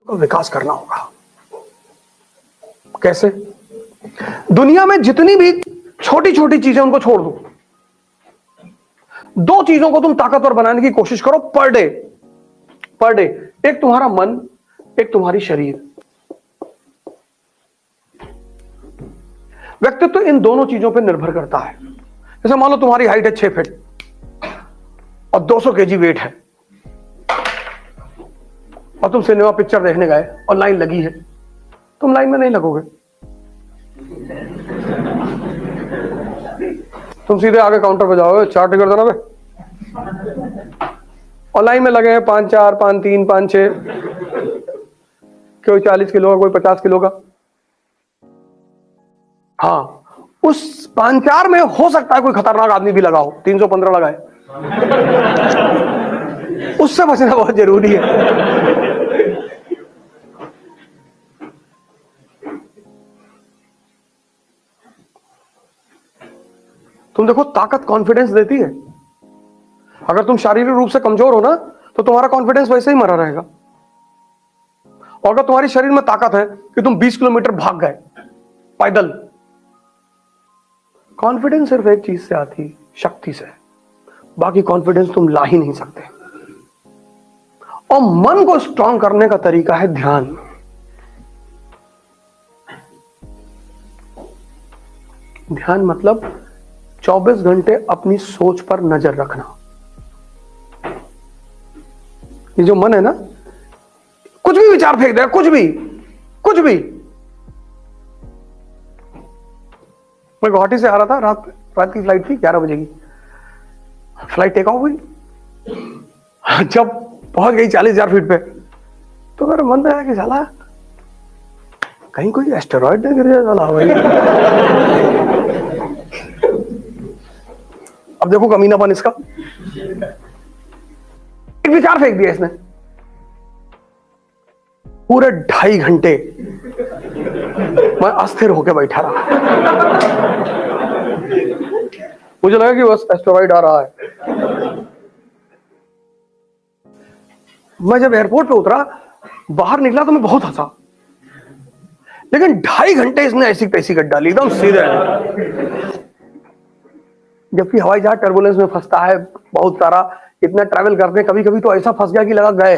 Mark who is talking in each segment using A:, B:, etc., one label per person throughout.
A: को विकास करना होगा। कैसे? दुनिया में जितनी भी छोटी छोटी चीजें उनको छोड़ दो, दो चीजों को तुम ताकतवर बनाने की कोशिश करो पर डे। एक तुम्हारा मन, एक तुम्हारी शरीर। व्यक्तित्व इन दोनों चीजों पर निर्भर करता है। जैसे मान लो तुम्हारी हाइट है 6 फीट और 200 केजी वेट है, और तुम सिनेमा पिक्चर देखने गए और लाइन लगी है, तुम लाइन में नहीं लगोगे, तुम सीधे आगे काउंटर पे जाओगे, 4 टिकट देना बे। और लाइन में लगे हैं 5-4, 5-3, 5-6, कोई 40 किलो का, कोई 50 किलो का। हाँ, उस 5-4 में हो सकता है कोई खतरनाक आदमी भी लगाओ, 315 लगाए। उससे बचना बहुत जरूरी है। तुम देखो, ताकत कॉन्फिडेंस देती है। अगर तुम शारीरिक रूप से कमजोर हो ना, तो तुम्हारा कॉन्फिडेंस वैसे ही मरा रहेगा। और अगर तुम्हारी शरीर में ताकत है कि तुम 20 किलोमीटर भाग गए पैदल, कॉन्फिडेंस सिर्फ एक चीज से आती, शक्ति से। बाकी कॉन्फिडेंस तुम ला ही नहीं सकते। और मन को स्ट्रांग करने का तरीका है ध्यान। ध्यान मतलब 24 घंटे अपनी सोच पर नजर रखना। ये जो मन है ना, कुछ भी विचार फेंक देगा, कुछ भी। मैं गुवाहाटी से आ रहा था, रात की फ्लाइट थी, 11 बजे की फ्लाइट टेक ऑफ हुई। जब पहुंच गई 40,000 फीट पे, तो मेरा मन आया कि साला कहीं कोई एस्टेरॉइड न गिर जाए साला भाई। अब देखो कमीनापन इसका। एक विचार फेंक दिया इसने। पूरे 2.5 घंटे मैं अस्थिर होकर बैठा रहा। मुझे लगा कि बस एस्टेरॉइड आ रहा है। मैं जब एयरपोर्ट पे उतरा, बाहर निकला तो मैं बहुत हंसा, लेकिन 2.5 घंटे इसने ऐसी तैसी कर डाली एकदम सीधे। जबकि हवाई जहाज टर्बुलेंस में फंसता है बहुत सारा, इतना ट्रैवल करते कभी कभी तो ऐसा फंस गया कि लगा गए।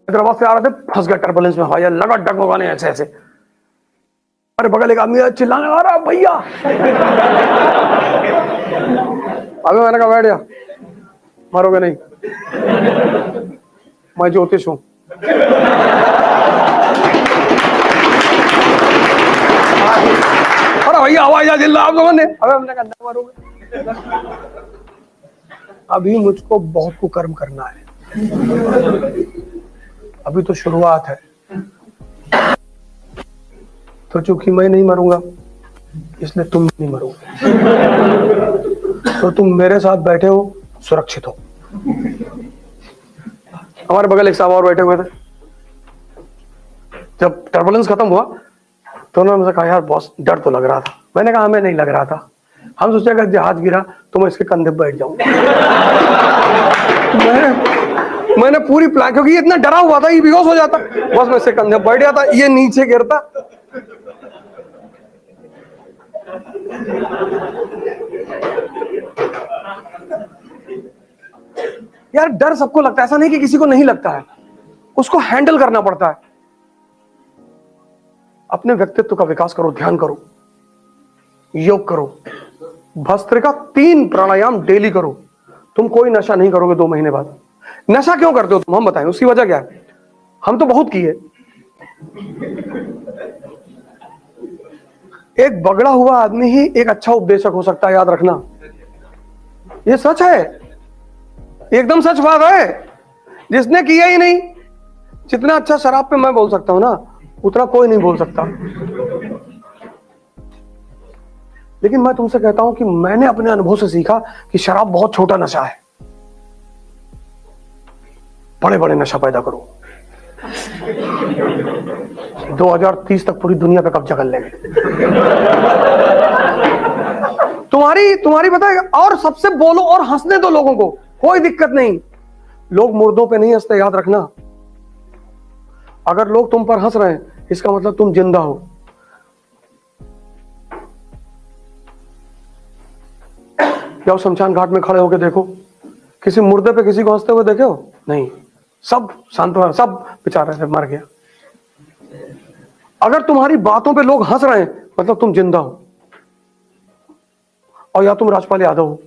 A: हैदराबाद से आ रहे थे, फंस गया टर्बुलेंस में, हवाई जहाज लगा डगमगाने ऐसे ऐसे। अरे बगल एक आदमी चिल्लाने आ रहा, भैया। अबे मैंने कहा बैठ जा, मारोगे नहीं, मैं ज्योतिष हूं। अरे भैया हवाई जहाज चिल्ला आप लोगों ने। अबे हमने कहा अंदर मारोगे। अभी मुझको बहुत कुकर्म करना है, अभी तो शुरुआत है। तो चूंकि मैं नहीं मरूंगा, इसलिए तुम नहीं मरोगे। तो तुम मेरे साथ बैठे हो, सुरक्षित हो। हमारे बगल एक साहब और बैठे हुए थे। जब टर्बुलेंस खत्म हुआ तो उन्होंने मुझसे कहा, यार बॉस डर तो लग रहा था। मैंने कहा हमें नहीं लग रहा था, हम सोचे अगर जहाज गिरा तो मैं इसके कंधे पर बैठ जाऊंगा। मैंने पूरी प्लान, क्योंकि ये इतना डरा हुआ था, ये बेहोश हो जाता, बस मैं इसके कंधे पर बैठ जाता, ये नीचे गिरता। यार डर सबको लगता है, ऐसा नहीं कि किसी को नहीं लगता है, उसको हैंडल करना पड़ता है। अपने व्यक्तित्व का विकास करो, ध्यान करो, योग करो, भस्त्रिका 3 प्राणायाम डेली करो। तुम कोई नशा नहीं करोगे 2 महीने बाद। नशा क्यों करते हो तुम, हम बताएं, उसकी वजह क्या है? हम तो बहुत किए। एक बगड़ा हुआ आदमी ही एक अच्छा उपदेशक हो सकता है, याद रखना। ये सच है, एकदम सच बात है। जिसने किया ही नहीं, जितना अच्छा शराब पे मैं बोल सकता हूं ना, उतना कोई नहीं बोल सकता। लेकिन मैं तुमसे कहता हूं कि मैंने अपने अनुभव से सीखा कि शराब बहुत छोटा नशा है। बड़े बड़े नशा पैदा करो, 2030 तक पूरी दुनिया पे कब्जा कर लेंगे। तुम्हारी पता है, और सबसे बोलो और हंसने दो लोगों को, कोई दिक्कत नहीं। लोग मुर्दों पे नहीं हंसते, याद रखना। अगर लोग तुम पर हंस रहे हैं इसका मतलब तुम जिंदा हो। जाओ शमशान घाट में खड़े होकर देखो, किसी मुर्दे पे किसी को हंसते हुए देखे हो? नहीं, सब सांत्वना, सब बेचारे से मर गया। अगर तुम्हारी बातों पे लोग हंस रहे हैं मतलब तुम जिंदा हो, और या तुम राजपाल यादव हो।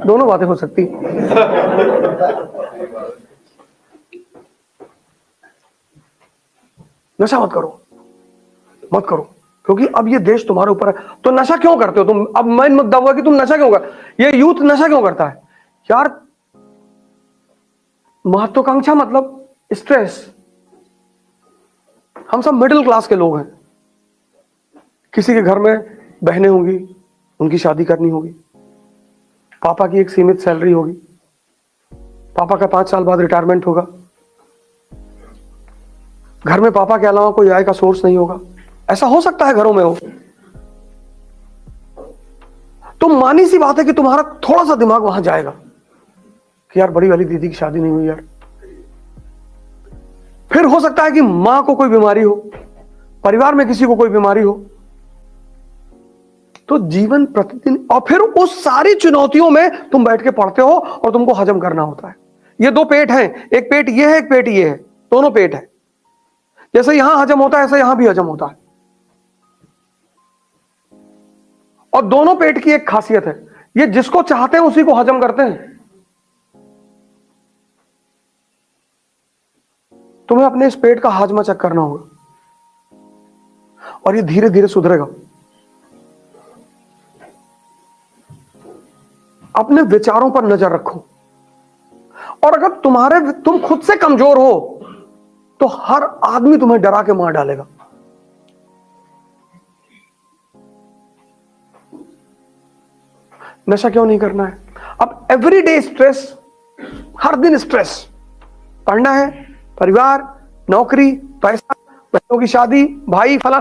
A: दोनों बातें हो सकती। नशा मत करो, मत करो, क्योंकि अब ये देश तुम्हारे ऊपर है। तो नशा क्यों करते हो तुम? अब मेन मुद्दा हुआ कि तुम नशा क्यों कर, ये यूथ नशा क्यों करता है यार? महत्वाकांक्षा मतलब स्ट्रेस। हम सब मिडिल क्लास के लोग हैं। किसी के घर में बहनें होंगी, उनकी शादी करनी होगी, पापा की एक सीमित सैलरी होगी, पापा का 5 साल बाद रिटायरमेंट होगा, घर में पापा के अलावा कोई आय का सोर्स नहीं होगा। ऐसा हो सकता है घरों में हो। तो मानी सी बात है कि तुम्हारा थोड़ा सा दिमाग वहां जाएगा कि यार बड़ी वाली दीदी की शादी नहीं हुई यार। फिर हो सकता है कि मां को कोई बीमारी हो, परिवार में किसी को कोई बीमारी हो। तो जीवन प्रतिदिन, और फिर उस सारी चुनौतियों में तुम बैठ के पढ़ते हो और तुमको हजम करना होता है। ये 2 पेट हैं, एक पेट ये है, एक पेट ये है, दोनों पेट है। जैसे यहां हजम होता है ऐसे यहां भी हजम होता है। और दोनों पेट की एक खासियत है, ये जिसको चाहते हैं उसी को हजम करते हैं। तुम्हें अपने इस पेट का हाजमा चेक करना होगा, और ये धीरे धीरे सुधरेगा। अपने विचारों पर नजर रखो, और अगर तुम खुद से कमजोर हो तो हर आदमी तुम्हें डरा के मार डालेगा। नशा क्यों नहीं करना है? अब एवरीडे स्ट्रेस, हर दिन स्ट्रेस, पढ़ना है, परिवार, नौकरी, पैसा, बच्चों की शादी, भाई फला,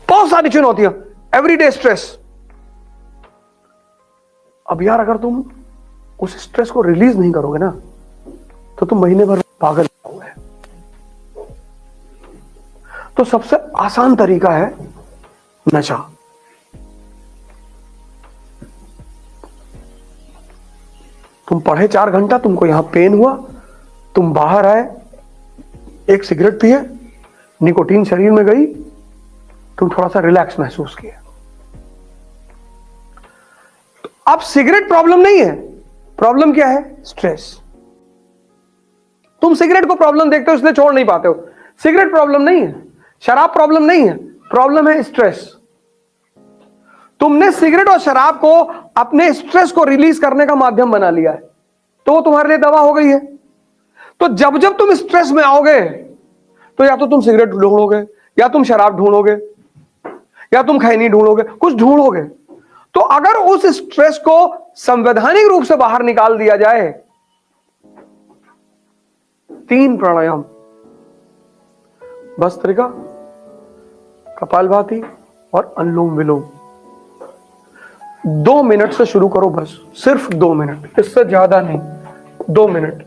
A: बहुत सारी चुनौतियां, एवरीडे स्ट्रेस। अब यार अगर तुम उस स्ट्रेस को रिलीज नहीं करोगे ना तो तुम महीने भर पागल हो गए। तो सबसे आसान तरीका है नशा। तुम पढ़े 4 घंटा, तुमको यहां पेन हुआ, तुम बाहर आए, एक सिगरेट पिए, निकोटीन शरीर में गई, तुम थोड़ा सा रिलैक्स महसूस किया। तो अब सिगरेट प्रॉब्लम नहीं है, प्रॉब्लम क्या है? स्ट्रेस। तुम सिगरेट को प्रॉब्लम देखते हो इसलिए छोड़ नहीं पाते हो। सिगरेट प्रॉब्लम नहीं है, शराब प्रॉब्लम नहीं है, प्रॉब्लम है स्ट्रेस। तुमने सिगरेट और शराब को अपने स्ट्रेस को रिलीज करने का माध्यम बना लिया है, तो वो तुम्हारे लिए दवा हो गई है। तो जब जब तुम स्ट्रेस में आओगे तो या तो तुम सिगरेट ढूंढोगे, या तुम शराब ढूंढोगे, या तुम खैनी ढूंढोगे, कुछ ढूंढोगे। तो अगर उस स्ट्रेस को संवैधानिक रूप से बाहर निकाल दिया जाए, 3 प्राणायाम, भस्त्रिका, कपालभाति और अनुलोम विलोम, 2 मिनट से शुरू करो, बस सिर्फ 2 मिनट, इससे ज्यादा नहीं, 2 मिनट।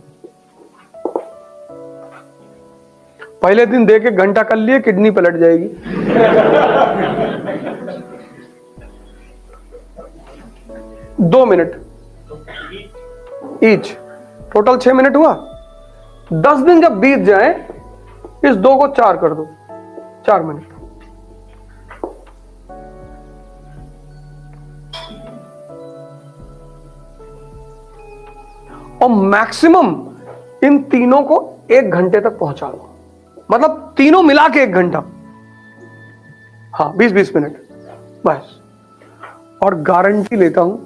A: पहले दिन दे के घंटा कर लिए, किडनी पलट जाएगी। 2 मिनट ईच, टोटल 6 मिनट हुआ। 10 दिन जब बीत जाए, इस 2 को 4 कर दो, 4 मिनट। और मैक्सिमम इन तीनों को 1 घंटे तक पहुंचा दो, मतलब तीनों मिला के 1 घंटा, हाँ 20-20 मिनट बस। और गारंटी लेता हूं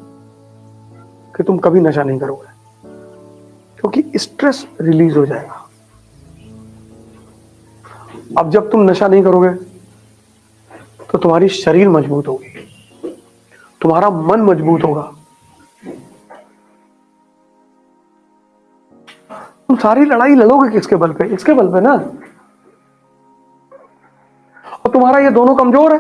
A: कि तुम कभी नशा नहीं करोगे, क्योंकि स्ट्रेस रिलीज हो जाएगा। अब जब तुम नशा नहीं करोगे तो तुम्हारी शरीर मजबूत होगी, तुम्हारा मन मजबूत होगा। तुम सारी लड़ाई लड़ोगे किसके बल पे? इसके बल पे ना। और तुम्हारा ये दोनों कमजोर है।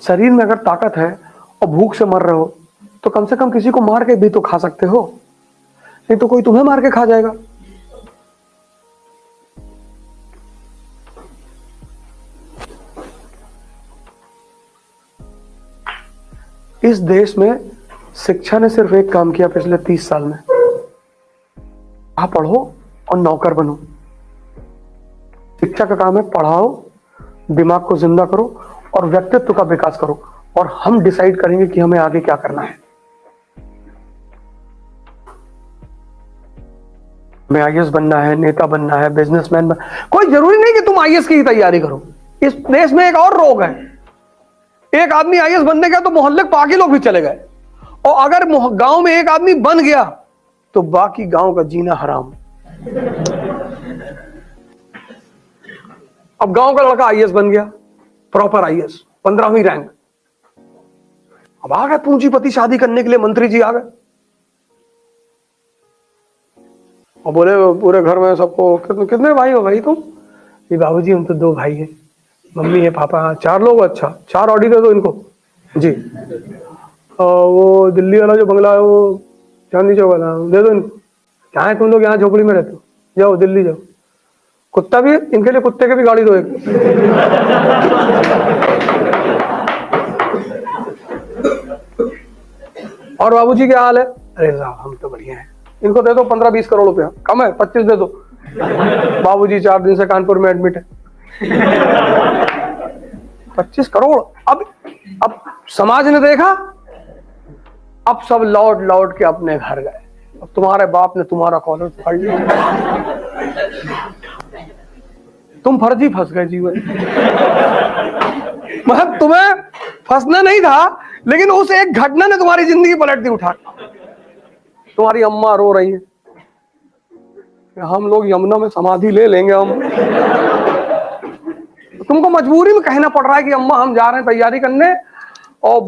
A: शरीर में अगर ताकत है और भूख से मर रहे हो, तो कम से कम किसी को मार के भी तो खा सकते हो, नहीं तो कोई तुम्हें मार के खा जाएगा। इस देश में शिक्षा ने सिर्फ एक काम किया पिछले 30 साल में, आप पढ़ो और नौकर बनो। शिक्षा का काम है पढ़ाओ, दिमाग को जिंदा करो और व्यक्तित्व का विकास करो, और हम डिसाइड करेंगे कि हमें आगे क्या करना है। हमें आईएएस बनना है, नेता बनना है, बिजनेसमैन बनना, कोई जरूरी नहीं कि तुम आईएएस की तैयारी करो। इस देश में एक और रोग है, एक आदमी आईएएस बनने गया तो मोहल्ले के बाकी लोग भी चले गए, और अगर गांव में एक आदमी बन गया तो बाकी गांव का जीना हराम। अब गांव का लड़का आईएएस बन गया, प्रॉपर आईएएस, 15वीं रैंक, अब आ गए पूंजीपति शादी करने के लिए, मंत्री जी आ गए और बोले पूरे घर में सबको, कितने भाई हो भाई तुम? ये बाबूजी हम तो 2 भाई हैं, मम्मी है, पापा, 4 लोग। अच्छा, 4 ऑडी दे दो इनको जी। वो दिल्ली वाला जो बंगला है वो चांदनी चौक वाला दे दो इनको। क्या है तुम लोग यहाँ झोपड़ी में रहते हो, जाओ दिल्ली जाओ। कुत्ता भी, इनके लिए कुत्ते की भी गाड़ी दो एक। और बाबूजी क्या हाल है? अरे साहब हम तो बढ़िया हैं, इनको दे दो 15-20 करोड़ रुपया, कम है 25 दे दो। बाबूजी 4 दिन से कानपुर में एडमिट है। 25 करोड़। अब समाज ने देखा, अब सब लौट लौट के अपने घर गए। अब तुम्हारे बाप ने तुम्हारा कॉलेज पढ़ लिया, तुम फर्जी फंस गए जीवन। मतलब तुम्हें फंसना नहीं था, लेकिन उस एक घटना ने तुम्हारी जिंदगी पलट दी उठा। तुम्हारी अम्मा रो रही है, हम लोग यमुना में समाधि ले लेंगे हम। तुमको मजबूरी में कहना पड़ रहा है कि अम्मा हम जा रहे हैं तैयारी करने, और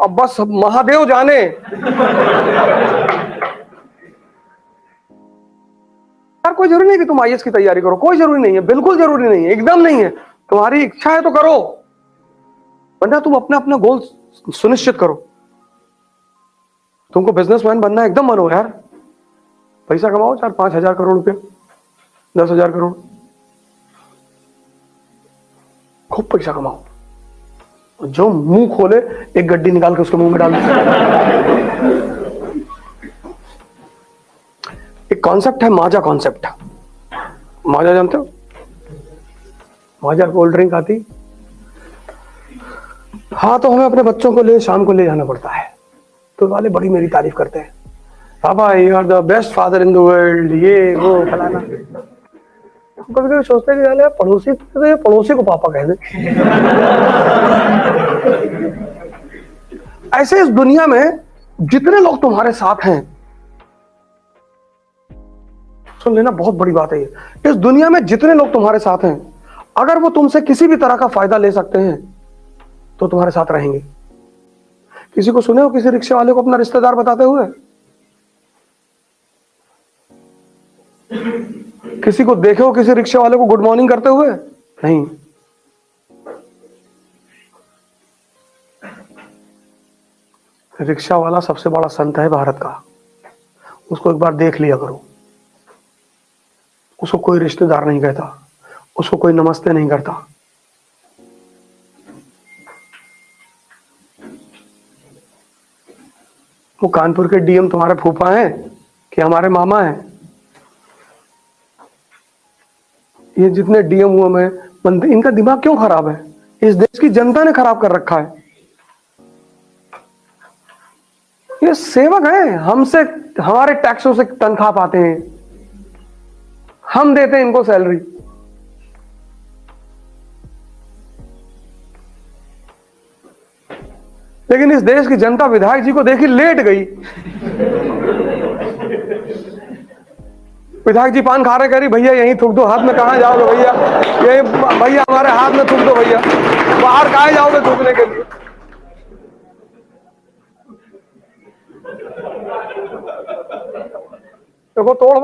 A: अब बस महादेव जाने। यार कोई जरूरी नहीं कि तुम आईएएस की तैयारी करो, कोई जरूरी नहीं है, बिल्कुल जरूरी नहीं है, एकदम नहीं है। तुम्हारी इच्छा है तो करो, वरना तुम अपना अपना गोल सुनिश्चित करो। तुमको बिजनेसमैन बनना है, एकदम बनो यार, पैसा कमाओ, 4-5 हजार करोड़ रुपया, 10 हजार करोड़, खूब पैसा कमाओ। जो मुंह खोले एक गड्डी निकाल के उसके मुंह में डाल दो। एक कॉन्सेप्ट है माजा कॉन्सेप्ट। माजा जानते हो? माजा कोल्ड ड्रिंक आती, हाँ, तो हमें अपने बच्चों को ले शाम को ले जाना पड़ता है, तो वाले बड़ी मेरी तारीफ करते हैं, पापा you are the best father in the world, ये वो फलाना। कभी कभी सोचते हैं कि पड़ोसी तो ये पड़ोसी को पापा कह दे। ऐसे इस दुनिया में जितने लोग तुम्हारे साथ हैं, सुन लेना, बहुत बड़ी बात है ये, इस दुनिया में जितने लोग तुम्हारे साथ हैं, अगर वो तुमसे किसी भी तरह का फायदा ले सकते हैं तो तुम्हारे साथ रहेंगे। किसी को सुने हो किसी रिक्शे वाले को अपना रिश्तेदार बताते हुए? किसी को देखे हो किसी रिक्शे वाले को गुड मॉर्निंग करते हुए? नहीं। रिक्शा वाला सबसे बड़ा संत है भारत का, उसको एक बार देख लिया करो। उसको कोई रिश्तेदार नहीं कहता, उसको कोई नमस्ते नहीं करता। वो कानपुर के डीएम तुम्हारे फूफा हैं कि हमारे मामा हैं? ये जितने डीएम हुए में बनते, इनका दिमाग क्यों खराब है? इस देश की जनता ने खराब कर रखा है। ये सेवक हैं, हमसे हमारे टैक्सों से तनख्वाह पाते हैं, हम देते हैं इनको सैलरी। लेकिन इस देश की जनता विधायक जी को देखी लेट गई। विधायक जी पान खा रहे, कह रही भैया यहीं थूक दो, हाथ में कहां जाओगे भैया, यही भैया हमारे हाथ में थूक दो भैया, बाहर कहां जाओगे थूकने के लिए। देखो तोड़